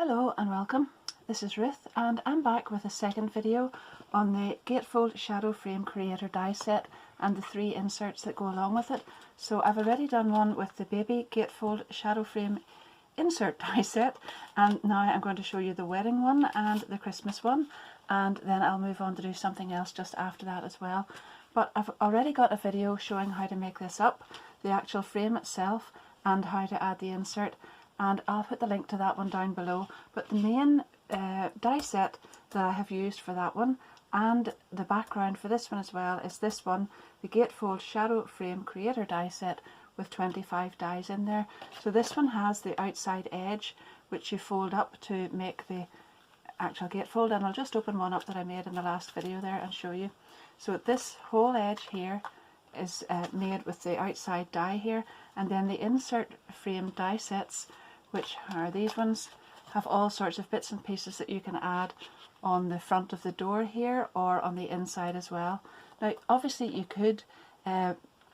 Hello and welcome. This is Ruth and I'm back with a second video on the Gatefold Shadow Frame Creator die set and the 3 inserts that go along with it. So I've already done one with the baby Gatefold Shadow Frame insert die set, and now I'm going to show you the wedding one and the Christmas one, and then I'll move on to do something else just after that as well. But I've already got a video showing how to make this up, the actual frame itself and how to add the insert, and I'll put the link to that one down below. But the main die set that I have used for that one and the background for this one as well is this one, the Gatefold Shadow Frame Creator die set with 25 dies in there. So this one has the outside edge which you fold up to make the actual gatefold, and I'll just open one up that I made in the last video there and show you. So this whole edge here is made with the outside die here, and then the insert frame die sets, which are these ones, have all sorts of bits and pieces that you can add on the front of the door here or on the inside as well. Now obviously you could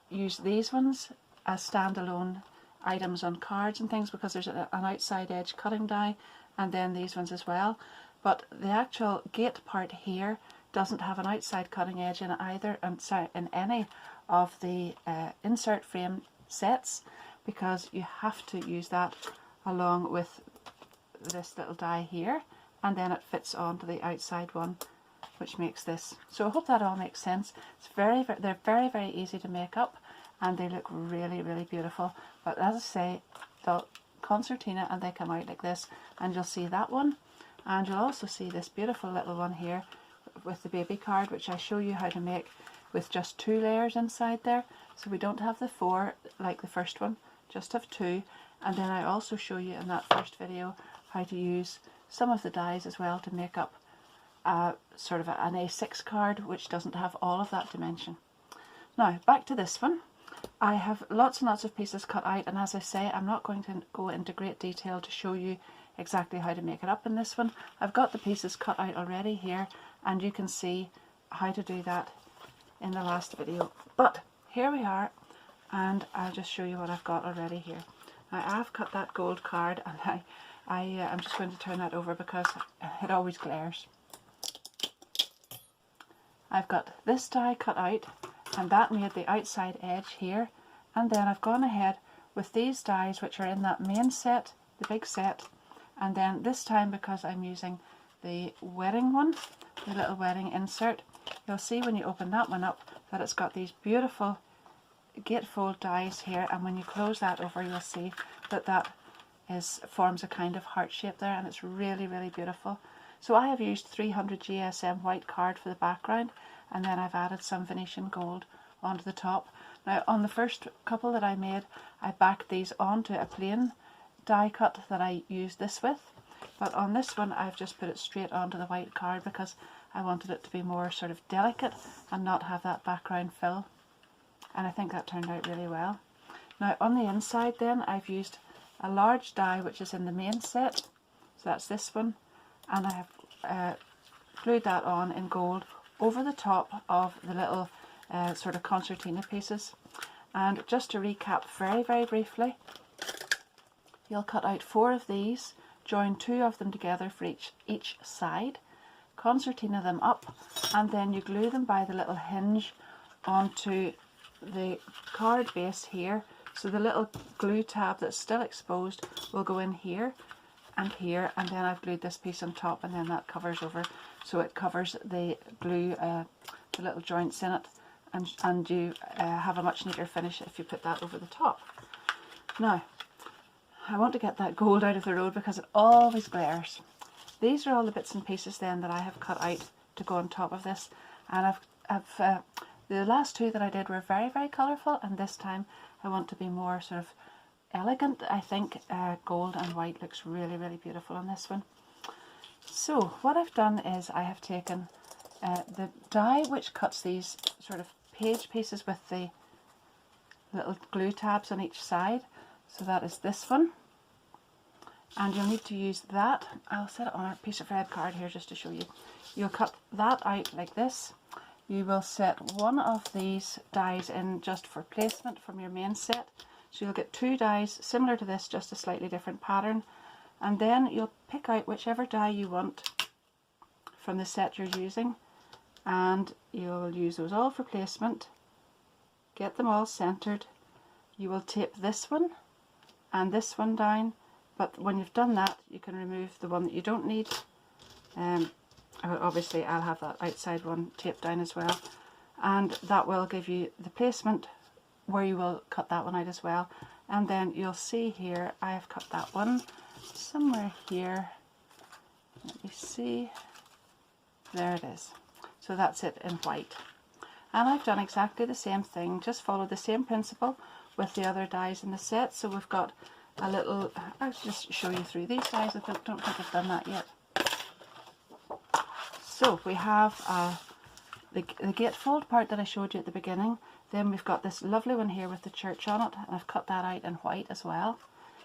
use these ones as standalone items on cards and things because there's an outside edge cutting die, and then these ones as well, but the actual gate part here doesn't have an outside cutting edge in it either, and sorry, in any of the insert frame sets, because you have to use that along with this little die here, and then it fits onto the outside one, which makes this. So I hope that all makes sense. It's they're very easy to make up, and they look really beautiful. But as I say, the concertina, and they come out like this, and you'll see that one, and you'll also see this beautiful little one here with the baby card, which I show you how to make with just 2 layers inside there. So we don't have the 4 like the first one, just have 2. And then I also show you in that first video how to use some of the dies as well to make up sort of an A6 card which doesn't have all of that dimension. Now back to this one. I have lots and lots of pieces cut out, and as I say, I'm not going to go into great detail to show you exactly how to make it up in this one. I've got the pieces cut out already here, and you can see how to do that in the last video. But here we are, and I'll just show you what I've got already here. Now I've cut that gold card, and I'm just going to turn that over because it always glares. I've got this die cut out, and that made the outside edge here, and then I've gone ahead with these dies which are in that main set, the big set, and then this time, because I'm using the wedding one, the little wedding insert, you'll see when you open that one up that it's got these beautiful gatefold dies here, and when you close that over you'll see that that forms a kind of heart shape there, and it's really beautiful. So I have used 300 GSM white card for the background, and then I've added some Venetian gold onto the top. Now on the first couple that I made, I backed these onto a plain die cut that I used this with, but on this one I've just put it straight onto the white card because I wanted it to be more sort of delicate and not have that background fill, and I think that turned out really well. Now on the inside then, I've used a large die which is in the main set, so that's this one, and I have glued that on in gold over the top of the little sort of concertina pieces. And just to recap very briefly, you'll cut out 4 of these, join 2 of them together for each side, concertina them up, and then you glue them by the little hinge onto the card base here. So the little glue tab that's still exposed will go in here, and then I've glued this piece on top, and then that covers over, so it covers the glue, the little joints in it, and you have a much neater finish if you put that over the top. Now I want to get that gold out of the road because it always glares. These are all the bits and pieces then that I have cut out to go on top of this, and the last 2 that I did were very colourful, and this time I want to be more sort of elegant. I think gold and white looks really beautiful on this one. So what I've done is I have taken the die which cuts these sort of page pieces with the little glue tabs on each side. So that is this one, and you'll need to use that. I'll set it on a piece of red card here just to show you. You'll cut that out like this. You will set one of these dies in just for placement from your main set. So you'll get 2 dies similar to this, just a slightly different pattern. and then you'll pick out whichever die you want from the set you're using, and you'll use those all for placement. Get them all centered. You will tape this one and this one down, but when you've done that you can remove the one that you don't need. Obviously I'll have that outside one taped down as well, and that will give you the placement where you will cut that one out as well. And then you'll see here I have cut that one somewhere here. Let me see. There it is. So that's it in white. And I've done exactly the same thing, just follow the same principle with the other dies in the set. So we've got a little, I'll just show you through these dies. I don't think I've done that yet. So we have the gatefold part that I showed you at the beginning. Then we've got this lovely one here with the church on it, and I've cut that out in white as well.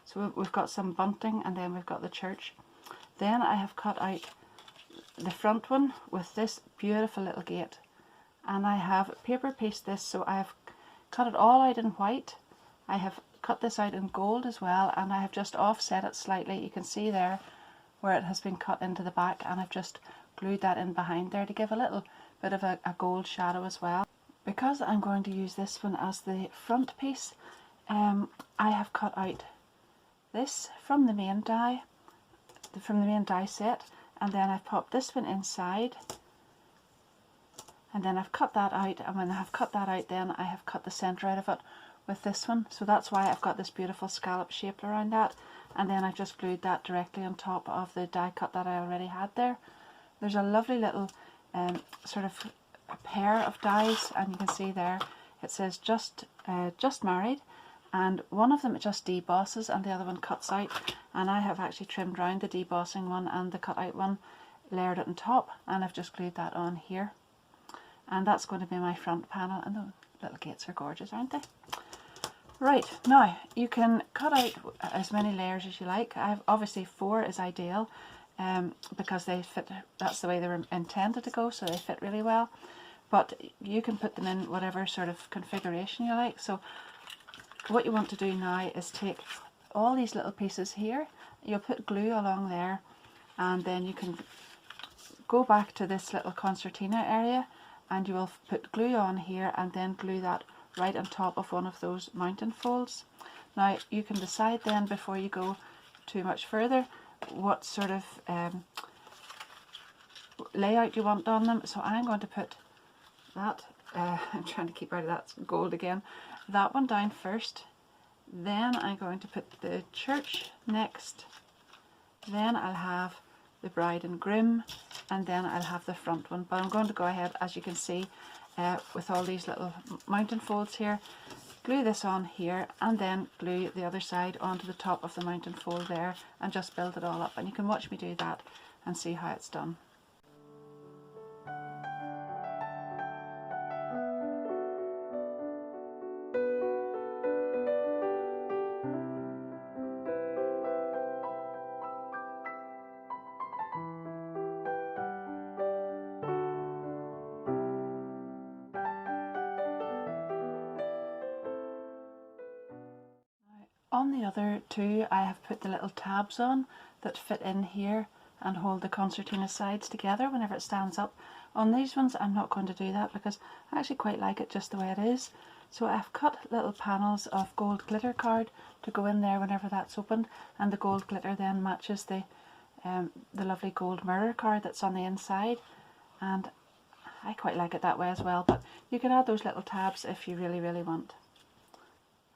So we've got some bunting, and then we've got the church. Then I have cut out the front one with this beautiful little gate, and I have paper pieced this, so I have cut it all out in white. I have cut this out in gold as well, and I have just offset it slightly. You can see there where it has been cut into the back, and I've just glued that in behind there to give a little bit of a gold shadow as well. Because I'm going to use this one as the front piece, I have cut out this from the main die set, and then I've popped this one inside, and then I've cut that out, and when I have cut that out, then I have cut the centre out of it with this one. So that's why I've got this beautiful scallop shape around that, and then I've just glued that directly on top of the die cut that I already had there. There's a lovely little sort of a pair of dies, and you can see there it says just married, and one of them it just debosses and the other one cuts out, and I have actually trimmed around the debossing one and the cut out one, layered it on top, and I've just glued that on here, and that's going to be my front panel. And the little gates are gorgeous, aren't they? Right, now you can cut out as many layers as you like. Obviously 4 is ideal, because they fit, that's the way they were intended to go, so they fit really well. But you can put them in whatever sort of configuration you like. So what you want to do now is take all these little pieces here, you'll put glue along there, and then you can go back to this little concertina area, and you will put glue on here, and then glue that right on top of one of those mountain folds. Now you can decide then, before you go too much further, what sort of layout you want on them. So I'm going to put that, I'm trying to keep out of that gold again, that one down first, then I'm going to put the church next, then I'll have the bride and groom, and then I'll have the front one. But I'm going to go ahead, as you can see, with all these little mountain folds here, glue this on here, and then glue the other side onto the top of the mountain fold there, and just build it all up. And you can watch me do that and see how it's done. On the other two, I have put the little tabs on that fit in here and hold the concertina sides together whenever it stands up. On these ones I'm not going to do that, because I actually quite like it just the way it is. So I've cut little panels of gold glitter card to go in there whenever that's opened, and the gold glitter then matches the lovely gold mirror card that's on the inside, and I quite like it that way as well. But you can add those little tabs if you really want.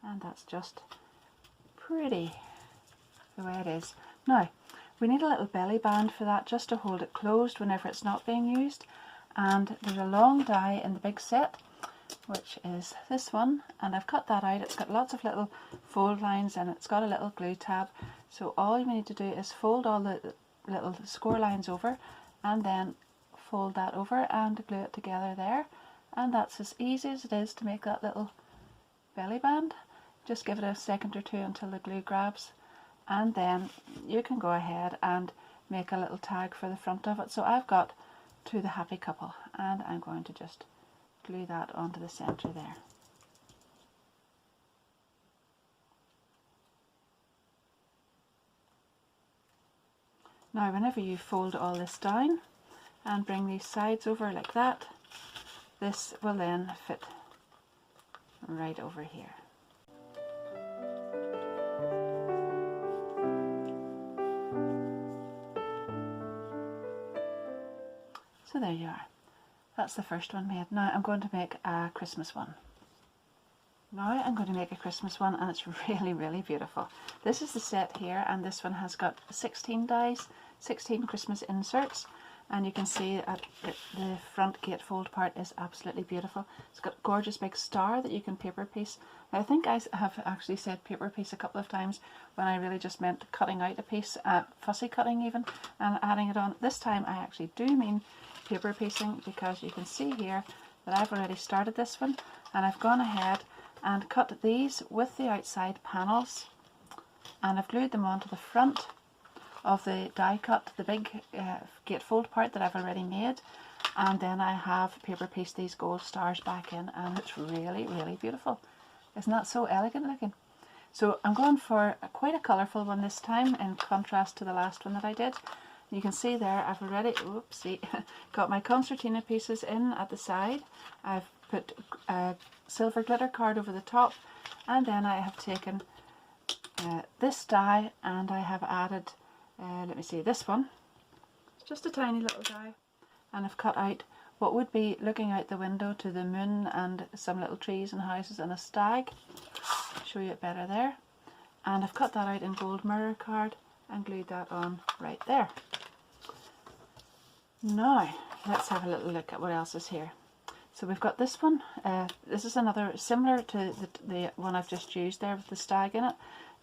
And that's just pretty the way it is. Now we need a little belly band for that, just to hold it closed whenever it's not being used. And there's a long die in the big set, which is this one, and I've cut that out. It's got lots of little fold lines, and it's got a little glue tab. So all you need to do is fold all the little score lines over, and then fold that over and glue it together there. And that's as easy as it is to make that little belly band. Just give it a second or two until the glue grabs, and then you can go ahead and make a little tag for the front of it. So I've got "To the Happy Couple," and I'm going to just glue that onto the centre there. Now whenever you fold all this down and bring these sides over like that, this will then fit right over here. So there you are. That's the first one made. Now I'm going to make a Christmas one. Now I'm going to make a Christmas one, and it's really, really beautiful. This is the set here, and this one has got 16 dies, 16 Christmas inserts, and you can see at the front gatefold part is absolutely beautiful. It's got a gorgeous big star that you can paper piece. Now, I think I have actually said paper piece a couple of times when I really just meant cutting out a piece, fussy cutting even, and adding it on. This time I actually do mean paper piecing, because you can see here that I've already started this one, and I've gone ahead and cut these with the outside panels, and I've glued them onto the front of the die cut, the big gatefold part that I've already made, and then I have paper pieced these gold stars back in, and it's really, really beautiful. Isn't that so elegant looking? So I'm going for quite a colourful one this time, in contrast to the last one that I did. You can see there I've already, oopsie, got my concertina pieces in at the side. I've put a silver glitter card over the top, and then I have taken this die and I have added, let me see, this one. It's just a tiny little die, and I've cut out what would be looking out the window to the moon and some little trees and houses and a stag. I'll show you it better there. And I've cut that out in gold mirror card and glued that on right there. Now let's have a little look at what else is here. So we've got this one. This is another similar to the one I've just used there with the stag in it.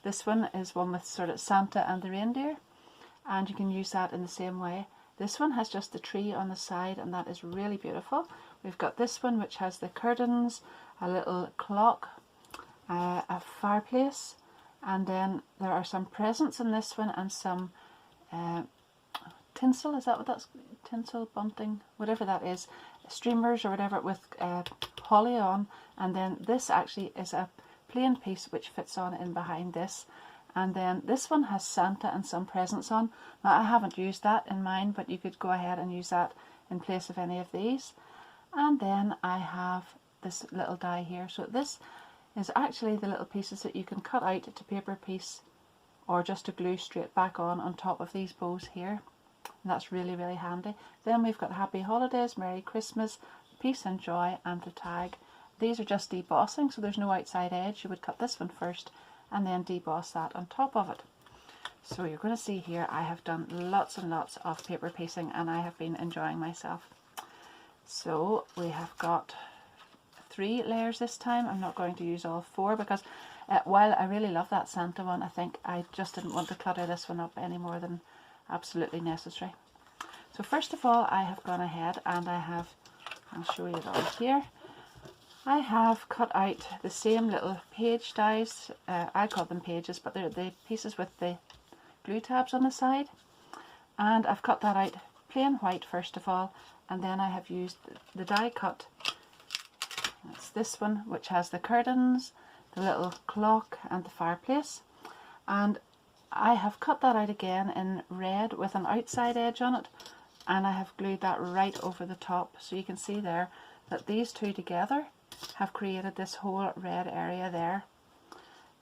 This one is one with sort of Santa and the reindeer, and you can use that in the same way. This one has just the tree on the side, and that is really beautiful. We've got this one which has the curtains, a little clock, a fireplace, and then there are some presents in this one and some tinsel, is that what that's, tinsel, bunting, whatever that is, streamers or whatever with holly on, and then this actually is a plain piece which fits on in behind this, and then this one has Santa and some presents on. Now I haven't used that in mine, but you could go ahead and use that in place of any of these. And then I have this little die here, so this is actually the little pieces that you can cut out to paper piece or just to glue straight back on top of these bows here. And that's really, really handy. Then we've got Happy Holidays, Merry Christmas, Peace and Joy, and the tag. These are just debossing, so there's no outside edge. You would cut this one first and then deboss that on top of it. So you're going to see here I have done lots and lots of paper piecing, and I have been enjoying myself. So we have got 3 layers this time. I'm not going to use all 4 because while I really love that Santa one, I think I just didn't want to clutter this one up any more than absolutely necessary. So first of all, I have gone ahead and I'll show you it all here. I have cut out the same little page dies. I call them pages, but they're the pieces with the glue tabs on the side. And I've cut that out plain white first of all, and then I have used the die cut. It's this one which has the curtains, the little clock and the fireplace. And I have cut that out again in red with an outside edge on it, and I have glued that right over the top, so you can see there that these two together have created this whole red area there.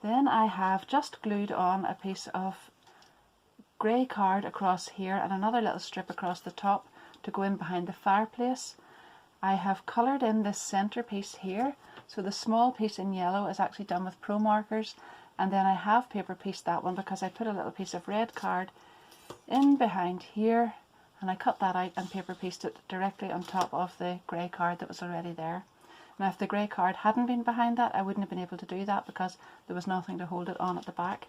Then I have just glued on a piece of grey card across here and another little strip across the top to go in behind the fireplace. I have coloured in this centre piece here, so the small piece in yellow is actually done with pro markers, and then I have paper pieced that one because I put a little piece of red card in behind here, and I cut that out and paper pieced it directly on top of the grey card that was already there. Now if the grey card hadn't been behind that, I wouldn't have been able to do that because there was nothing to hold it on at the back.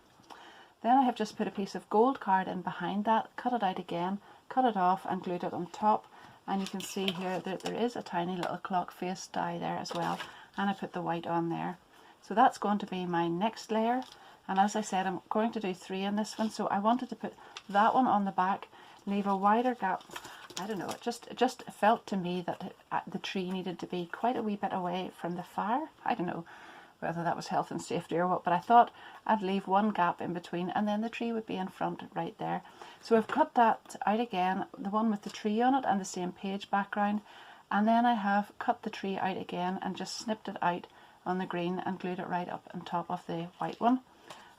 Then I have just put a piece of gold card in behind that, cut it out again, cut it off and glued it on top, and you can see here that there is a tiny little clock face die there as well, and I put the white on there. So that's going to be my next layer, and as I said, I'm going to do 3 in this one, so I wanted to put that one on the back, leave a wider gap. I don't know, it just felt to me that the tree needed to be quite a wee bit away from the fire. I don't know, whether that was health and safety or what, but I thought I'd leave one gap in between and then the tree would be in front right there. So I've cut that out again, the one with the tree on it and the same page background, and then I have cut the tree out again and just snipped it out on the green and glued it right up on top of the white one.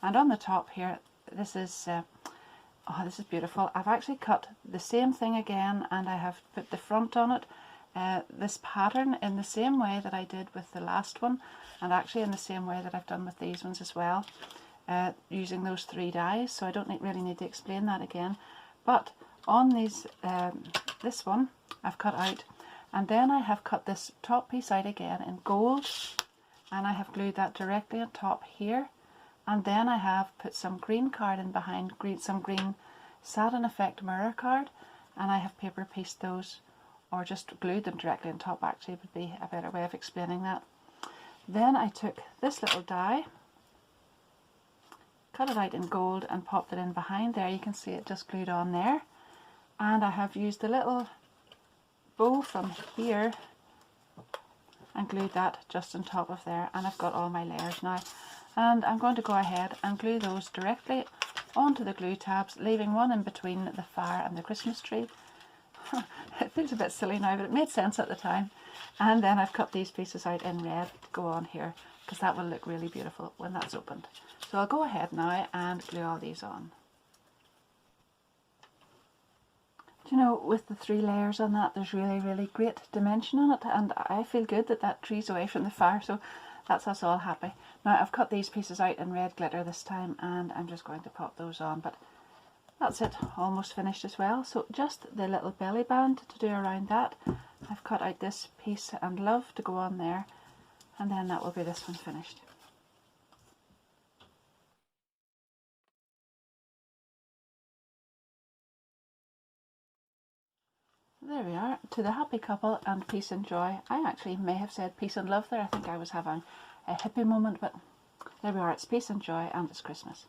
And on the top here, this is oh, this is beautiful. I've actually cut the same thing again and I have put the front on it, this pattern in the same way that I did with the last one, and actually in the same way that I've done with these ones as well, using those 3 dies, so I don't really need to explain that again. But on these, this one I've cut out, and then I have cut this top piece out again in gold, and I have glued that directly on top here. And then I have put some green card in behind, some green satin effect mirror card, and I have paper pieced those, or just glued them directly on top actually would be a better way of explaining that. Then I took this little die, cut it out in gold and popped it in behind there. You can see it just glued on there. And I have used the little bow from here and glued that just on top of there, and I've got all my layers now. And I'm going to go ahead and glue those directly onto the glue tabs, leaving one in between the fire and the Christmas tree. It feels a bit silly now, but it made sense at the time. And then I've cut these pieces out in red to go on here, because that will look really beautiful when that's opened. So I'll go ahead now and glue all these on. Do you know, with the 3 layers on that, there's really great dimension on it, and I feel good that that tree's away from the fire, so that's us all happy. Now I've cut these pieces out in red glitter this time, and I'm just going to pop those on, but that's it, almost finished as well. So just the little belly band to do around that. I've cut out this piece and love to go on there, and then that will be this one finished. There we are, to the happy couple and peace and joy. I actually may have said peace and love there. I think I was having a hippie moment, but there we are, it's peace and joy and it's Christmas.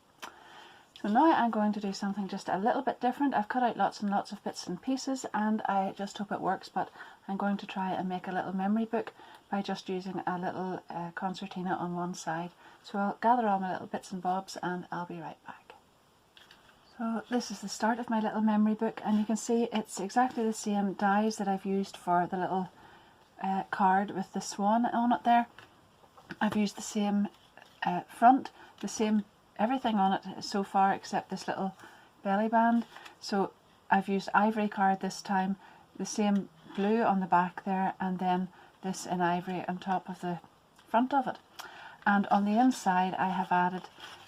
So now I'm going to do something just a little bit different. I've cut out lots and lots of bits and pieces, and I just hope it works, but I'm going to try and make a little memory book by just using a little concertina on one side. So I'll gather all my little bits and bobs and I'll be right back. So this is the start of my little memory book, and you can see it's exactly the same dies that I've used for the little card with the swan on it there. I've used the same front, the same everything on it so far except this little belly band. So I've used ivory card this time, the same blue on the back there, and then this in ivory on top of the front of it. And on the inside I have added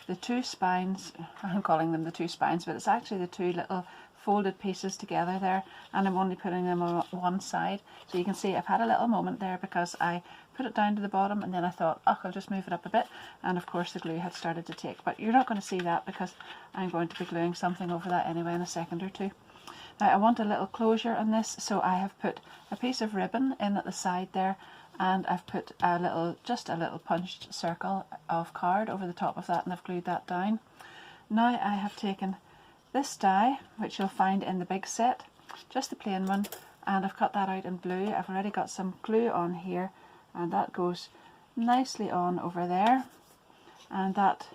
the 2 spines. I'm calling them the 2 spines, but it's actually the 2 little folded pieces together there, and I'm only putting them on one side. So you can see I've had a little moment there because I put it down to the bottom and then I thought, oh, I'll just move it up a bit, and of course the glue had started to take. But you're not going to see that because I'm going to be gluing something over that anyway in a second or two. Now I want a little closure on this, so I have put a piece of ribbon in at the side there, and I've put a little, just a little punched circle of card over the top of that, and I've glued that down. Now I have taken this die, which you'll find in the big set, just the plain one, and I've cut that out in blue. I've already got some glue on here, and that goes nicely on over there, and that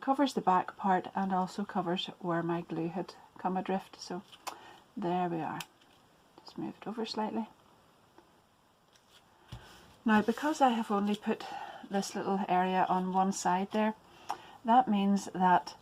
covers the back part and also covers where my glue had come adrift. So there we are. Just move it over slightly. Now because I have only put this little area on one side there, that means that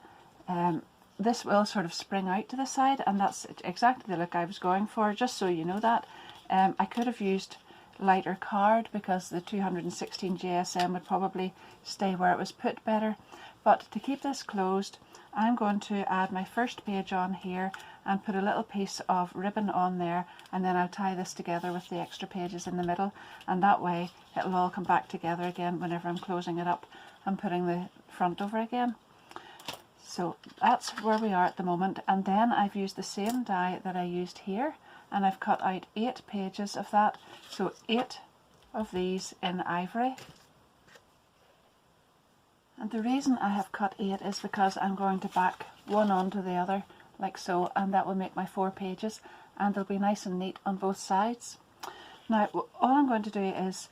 this will sort of spring out to the side, and that's exactly the look I was going for, just so you know that. I could have used lighter card because the 216 GSM would probably stay where it was put better, but to keep this closed I'm going to add my first page on here and put a little piece of ribbon on there, and then I'll tie this together with the extra pages in the middle, and that way it'll all come back together again whenever I'm closing it up and putting the front over again. So that's where we are at the moment, and then I've used the same die that I used here, and I've cut out 8 pages of that, so 8 of these in ivory. And the reason I have cut 8 is because I'm going to back one onto the other like so, and that will make my 4 pages, and they'll be nice and neat on both sides. Now all I'm going to do is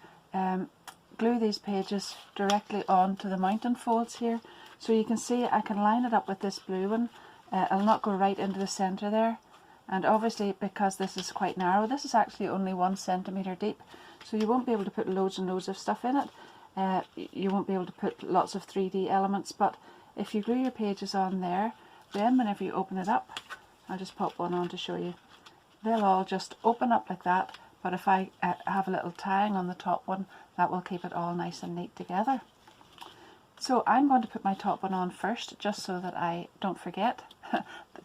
glue these pages directly onto the mounting folds here. So you can see I can line it up with this blue one. It'll not go right into the centre there. And obviously, because this is quite narrow, this is actually only 1 centimetre deep, so you won't be able to put loads and loads of stuff in it. You won't be able to put lots of 3D elements, but if you glue your pages on there, then whenever you open it up, I'll just pop one on to show you, they'll all just open up like that. But if I have a little tying on the top one, that will keep it all nice and neat together. So I'm going to put my top one on first, just so that I don't forget.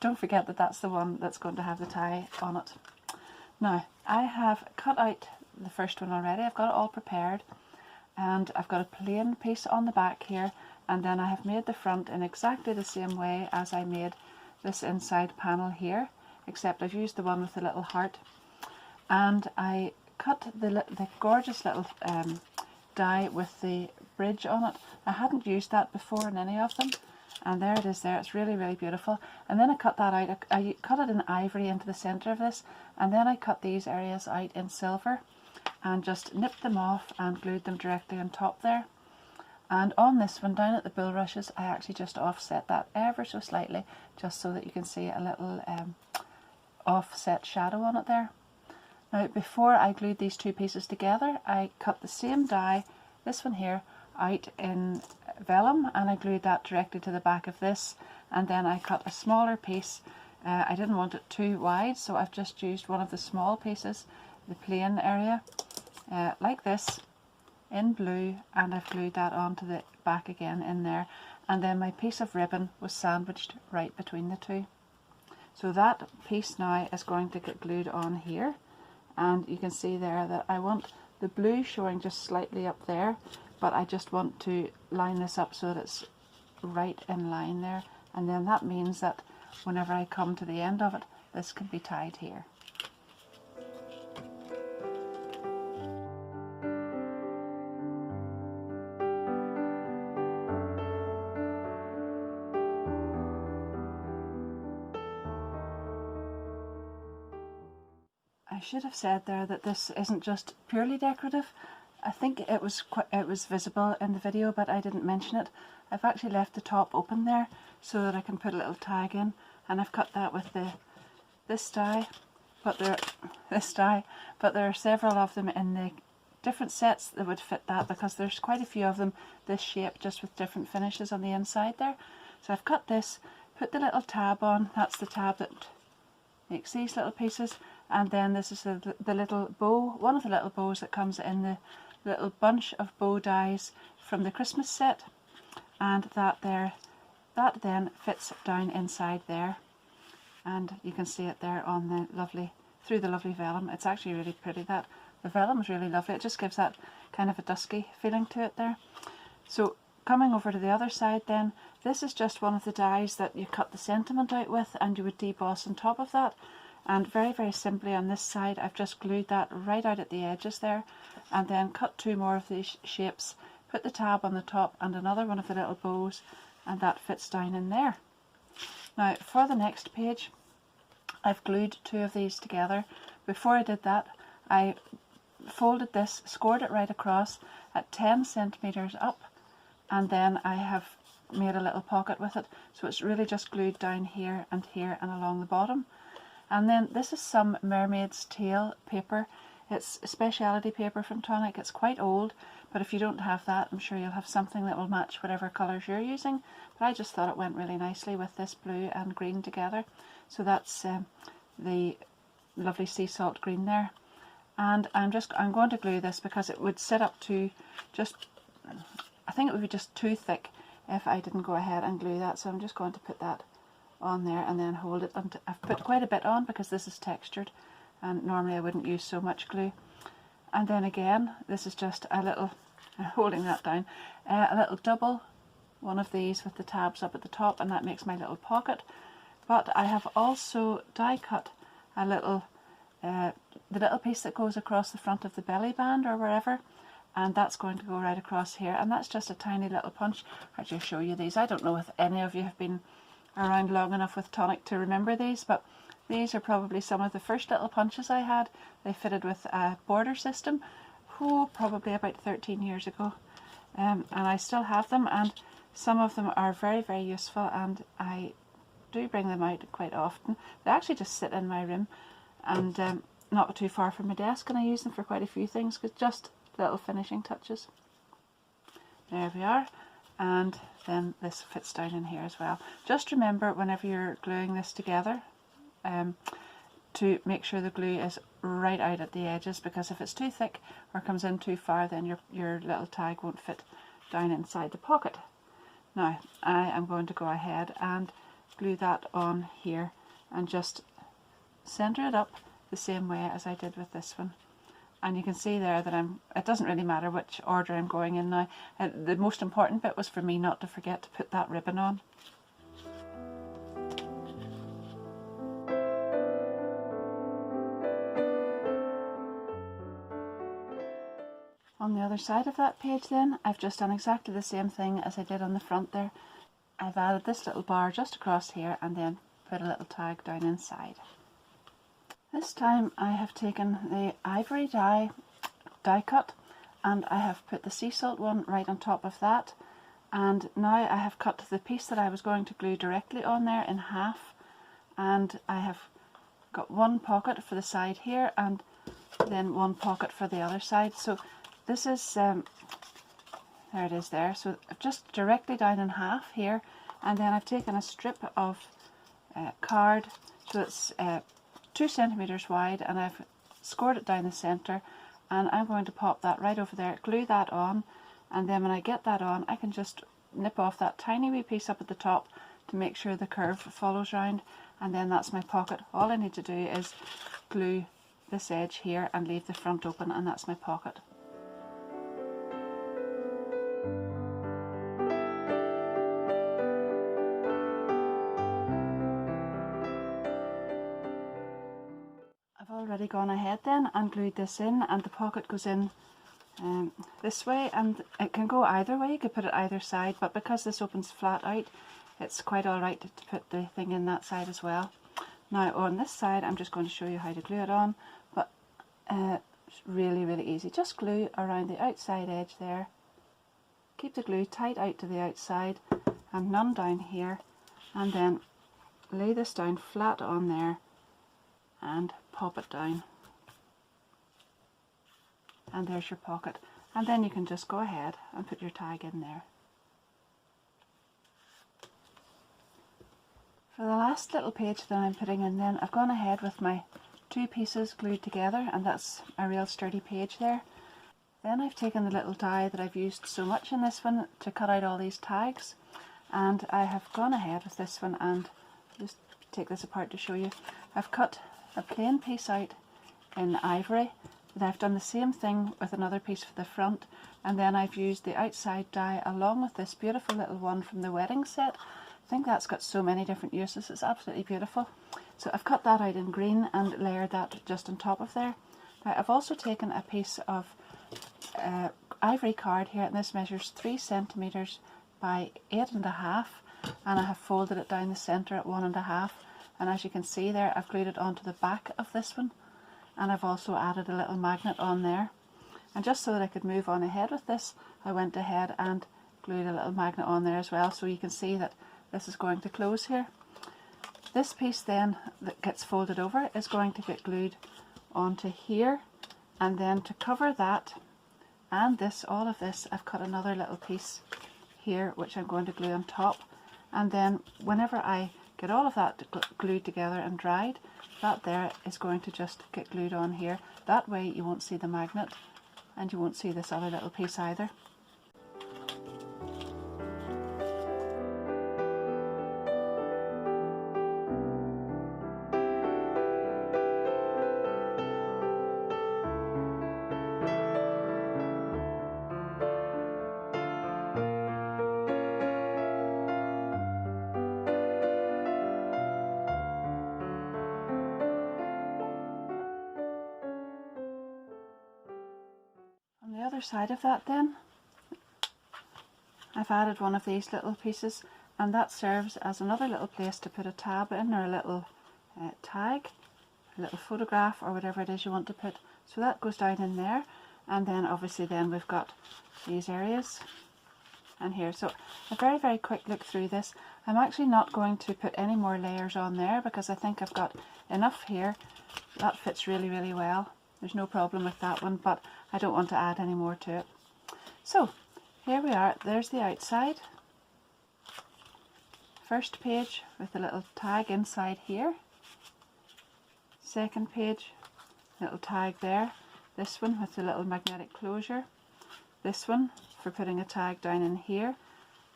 Don't forget that that's the one that's going to have the tie on it. Now, I have cut out the first one already. I've got it all prepared, and I've got a plain piece on the back here, and then I have made the front in exactly the same way as I made this inside panel here, except I've used the one with the little heart. And I cut the gorgeous little die with the bridge on it. I hadn't used that before in any of them, and there it is there. It's really, really beautiful. And then I cut that out. I cut it in ivory into the centre of this, and then I cut these areas out in silver and just nipped them off and glued them directly on top there. And on this one down at the bulrushes, I actually just offset that ever so slightly, just so that you can see a little offset shadow on it there. Now, before I glued these two pieces together, I cut the same die, this one here, out in vellum, and I glued that directly to the back of this. And then I cut a smaller piece. I didn't want it too wide, so I've just used one of the small pieces, the plain area, like this, in blue, and I've glued that onto the back again in there. And then my piece of ribbon was sandwiched right between the two. So that piece now is going to get glued on here. And you can see there that I want the blue showing just slightly up there, but I just want to line this up so that it's right in line there. And then that means that whenever I come to the end of it, this can be tied here. I should have said there that this isn't just purely decorative. I think it was visible in the video, but I didn't mention it. I've actually left the top open there so that I can put a little tag in, and I've cut that with this die, but there are several of them in the different sets that would fit that, because there's quite a few of them this shape, just with different finishes on the inside there. So I've cut this, put the little tab on. That's the tab that makes these little pieces. And then this is the little bow, one of the little bows that comes in the little bunch of bow dies from the Christmas set. And that then fits down inside there. And you can see it there on the lovely, through the lovely vellum. It's actually really pretty. That the vellum is really lovely. It just gives that kind of a dusky feeling to it there. So coming over to the other side then, this is just one of the dies that you cut the sentiment out with, and you would deboss on top of that. And very, very simply on this side, I've just glued that right out at the edges there, and then cut two more of these shapes, put the tab on the top and another one of the little bows, and that fits down in there. Now for the next page, I've glued two of these together. Before I did that, I folded this, scored it right across at 10 centimeters up, and then I have made a little pocket with it, so it's really just glued down here and along the bottom. And then this is some Mermaid's Tail paper. It's a speciality paper from Tonic. It's quite old, but if you don't have that, I'm sure you'll have something that will match whatever colours you're using. But I just thought it went really nicely with this blue and green together. So that's the lovely sea salt green there. And I'm going to glue this because it would sit up to just, I think it would be just too thick if I didn't go ahead and glue that. So I'm just going to put that on there and then hold it. And I've put quite a bit on because this is textured, and normally I wouldn't use so much glue. And then again, this is just a little, holding that down, a little double one of these with the tabs up at the top, and that makes my little pocket. But I have also die cut a little, the little piece that goes across the front of the belly band or wherever, and that's going to go right across here, and that's just a tiny little punch. I'll just show you these. I don't know if any of you have been around long enough with Tonic to remember these, but these are probably some of the first little punches I had. They fitted with a border system, probably about 13 years ago, and I still have them, and some of them are very, very useful, and I do bring them out quite often. They actually just sit in my room and not too far from my desk, and I use them for quite a few things, because just little finishing touches. There we are, and then this fits down in here as well. Just remember, whenever you're gluing this together, to make sure the glue is right out at the edges, because if it's too thick or comes in too far, then your little tag won't fit down inside the pocket. Now I am going to go ahead and glue that on here and just center it up the same way as I did with this one. And you can see there that it doesn't really matter which order I'm going in now. The most important bit was for me not to forget to put that ribbon on. On the other side of that page then, I've just done exactly the same thing as I did on the front there. I've added this little bar just across here and then put a little tag down inside. This time I have taken the ivory die cut, and I have put the sea salt one right on top of that, and now I have cut the piece that I was going to glue directly on there in half, and I have got one pocket for the side here and then one pocket for the other side. So this is, there it is there, so just directly down in half here, and then I've taken a strip of card, so it's 2 centimeters wide, and I've scored it down the center, and I'm going to pop that right over there, glue that on, and then when I get that on, I can just nip off that tiny wee piece up at the top to make sure the curve follows round, and then that's my pocket. All I need to do is glue this edge here and leave the front open, and that's my pocket. I've already gone ahead then and glued this in, and the pocket goes in this way, and it can go either way. You could put it either side, but because this opens flat out, it's quite alright to put the thing in that side as well. Now on this side, I'm just going to show you how to glue it on, but it's really, really easy. Just glue around the outside edge there. Keep the glue tight out to the outside and none down here, and then lay this down flat on there and pop it down. And there's your pocket, and then you can just go ahead and put your tag in there. For the last little page that I'm putting in then, I've gone ahead with my 2 pieces glued together, and that's a real sturdy page there. Then I've taken the little die that I've used so much in this one to cut out all these tags, and I have gone ahead with this one, and just take this apart to show you. I've cut a plain piece out in ivory, but I've done the same thing with another piece for the front, and then I've used the outside die along with this beautiful little one from the wedding set. I think that's got so many different uses, it's absolutely beautiful. So I've cut that out in green and layered that just on top of there. Now I've also taken a piece of ivory card here, and this measures 3 centimeters by 8.5, and I have folded it down the centre at 1.5, and as you can see there, I've glued it onto the back of this one, and I've also added a little magnet on there. And just so that I could move on ahead with this, I went ahead and glued a little magnet on there as well, so you can see that this is going to close here. This piece then that gets folded over is going to get glued onto here, and then to cover that and this, all of this, I've cut another little piece here which I'm going to glue on top, and then whenever I get all of that glued together and dried, that there is going to just get glued on here. That way you won't see the magnet, and you won't see this other little piece either. On the other side of that then, I've added one of these little pieces, and that serves as another little place to put a tab in, or a little tag, a little photograph, or whatever it is you want to put. So that goes down in there, and then obviously then we've got these areas and here. So a very, very quick look through this. I'm actually not going to put any more layers on there because I think I've got enough here. That fits really, really well. There's no problem with that one, but I don't want to add any more to it. So here we are, there's the outside. First page with a little tag inside here. Second page, little tag there. This one with the little magnetic closure. This one for putting a tag down in here.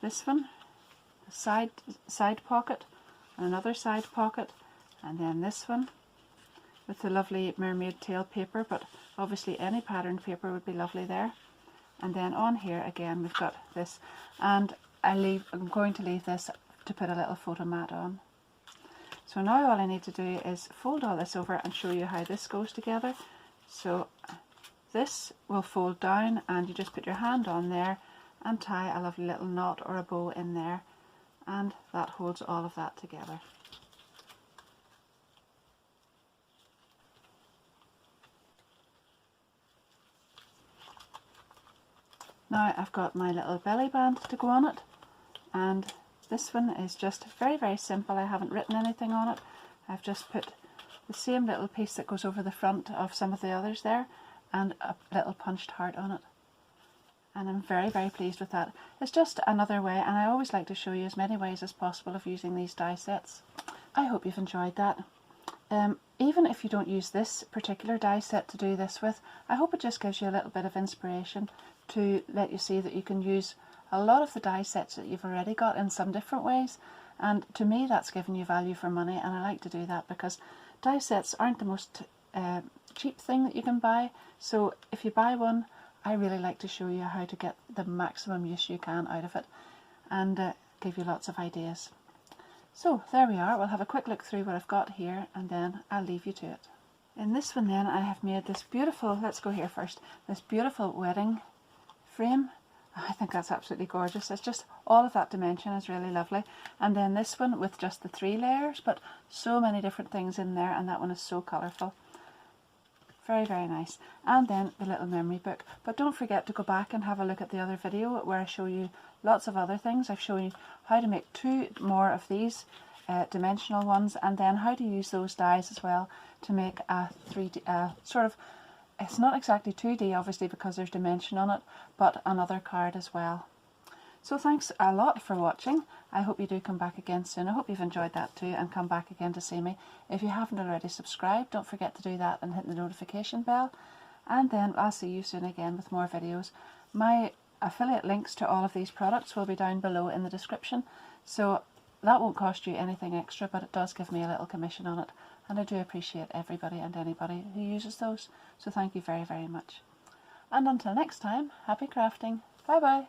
This one, a side pocket, and another side pocket, and then this one with the lovely mermaid tail paper, but obviously any patterned paper would be lovely there. And then on here again we've got this, and I'm going to leave this to put a little photo mat on. So now all I need to do is fold all this over and show you how this goes together. So this will fold down and you just put your hand on there and tie a lovely little knot or a bow in there, and that holds all of that together. Now I've got my little belly band to go on it, and this one is just very, very simple. I haven't written anything on it. I've just put the same little piece that goes over the front of some of the others there and a little punched heart on it. And I'm very, very pleased with that. It's just another way, and I always like to show you as many ways as possible of using these die sets. I hope you've enjoyed that. Even if you don't use this particular die set to do this with, I hope it just gives you a little bit of inspiration to let you see that you can use a lot of the die sets that you've already got in some different ways. And to me that's giving you value for money, and I like to do that because die sets aren't the most cheap thing that you can buy. So if you buy one, I really like to show you how to get the maximum use you can out of it, and give you lots of ideas. So there we are. We'll have a quick look through what I've got here and then I'll leave you to it. In this one then I have made this beautiful, let's go here first, this beautiful wedding frame. I think that's absolutely gorgeous. It's just all of that dimension is really lovely. And then this one with just the 3 layers, but so many different things in there, and that one is so colourful. Very, very nice. And then the little memory book. But don't forget to go back and have a look at the other video where I show you lots of other things. I've shown you how to make 2 more of these dimensional ones, and then how to use those dies as well to make a 3D, sort of, it's not exactly 2D obviously because there's dimension on it, but another card as well. So thanks a lot for watching. I hope you do come back again soon. I hope you've enjoyed that too and come back again to see me. If you haven't already subscribed, don't forget to do that and hit the notification bell. And then I'll see you soon again with more videos. My affiliate links to all of these products will be down below in the description. So that won't cost you anything extra, but it does give me a little commission on it. And I do appreciate everybody and anybody who uses those. So thank you very, very much. And until next time, happy crafting. Bye bye.